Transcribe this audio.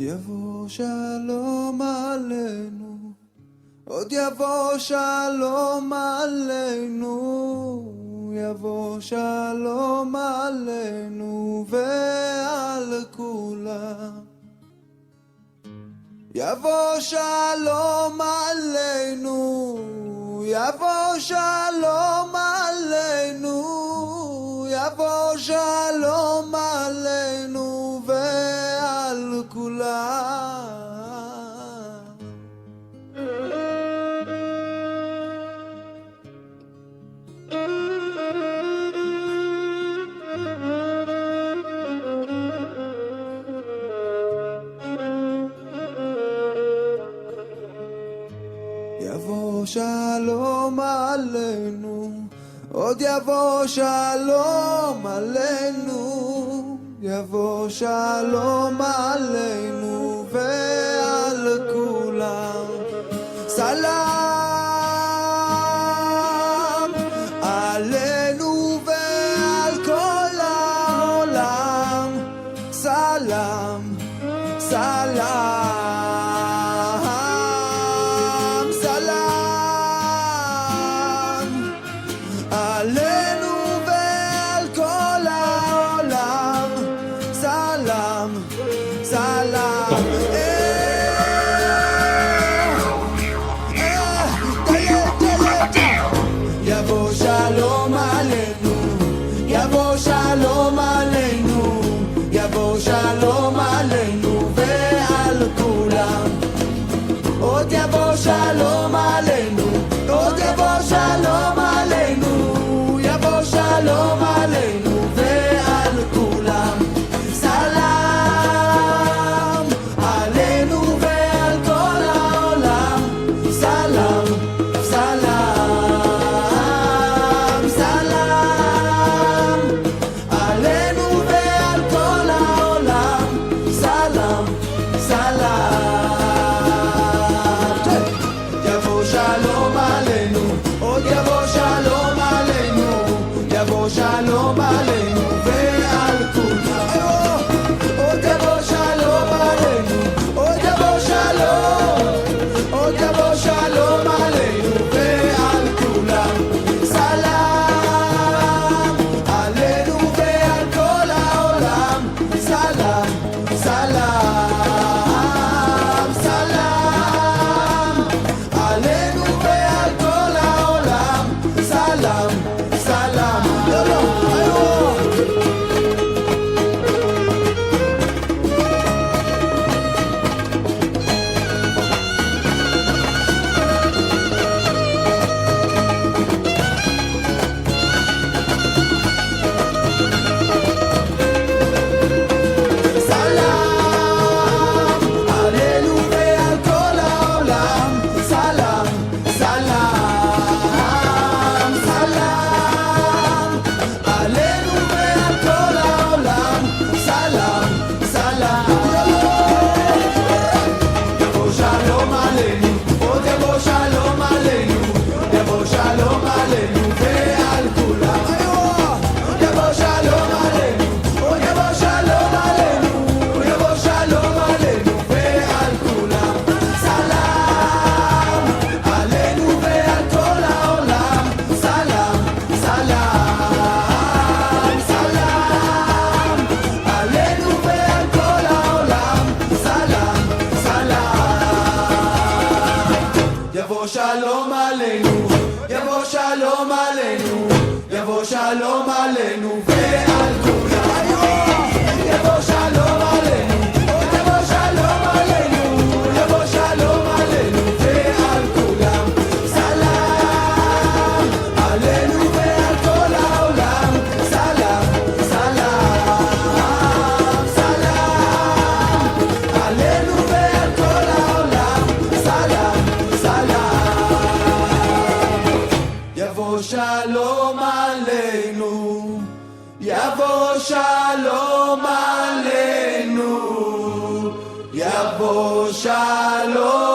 יבוא שלום עלינו, עוד יבוא שלום עלינו, יבוא שלום עלינו ועל כולם. יבוא שלום עלינו, יבוא שלום עלינו, יבוא שלום עלינו ועל כולם. יבוא שלום עלינו, עוד יבוא שלום עלינו, יבוא שלום עלינו ועל כולם. סלאם עלינו ועל כל העולם. סלאם, סלאם, עלינו ועל כל העולם. סלאם, סלאם. יבוא שלום עלינו, יבוא שלום עלינו, יבוא שלום עלינו ועל כולם. עוד יבוא שלום עלינו, עוד יבוא שלום עלינו, יבוא שלום עלינו ועל כולם. סלאם עלינו ועל כל העולם. סלאם, סלאם, סלאם עלינו ועל כל העולם. סלאם, סלאם. יבוא שלום עלינו, עוד יבוא שלום עלינו, יבוא שלום עלינו ועל כולם. עוד יבוא שלום עלינו, עוד יבוא שלום, עוד יבוא שלום עלינו ועל כולם. סלאם עלינו ועל כל העולם. סלאם, סלאם, סלאם עלינו ועל כל העולם. סלאם, סלאם. לא, לא, יבוא שלום עלינו, יבוא שלום עלינו, יבוא שלום עלינו ועל כולם. יבוא שלום עלינו, עוד יבוא שלום עלינו, יבוא שלום עלינו ועל כולם. סלאם עלינו ועל כל העולם. סלאם, סלאם, סלאם עלינו ועל כל העולם. סלאם, יבוא שלום עלינו, יבוא שלום עלינו, יבוא שלום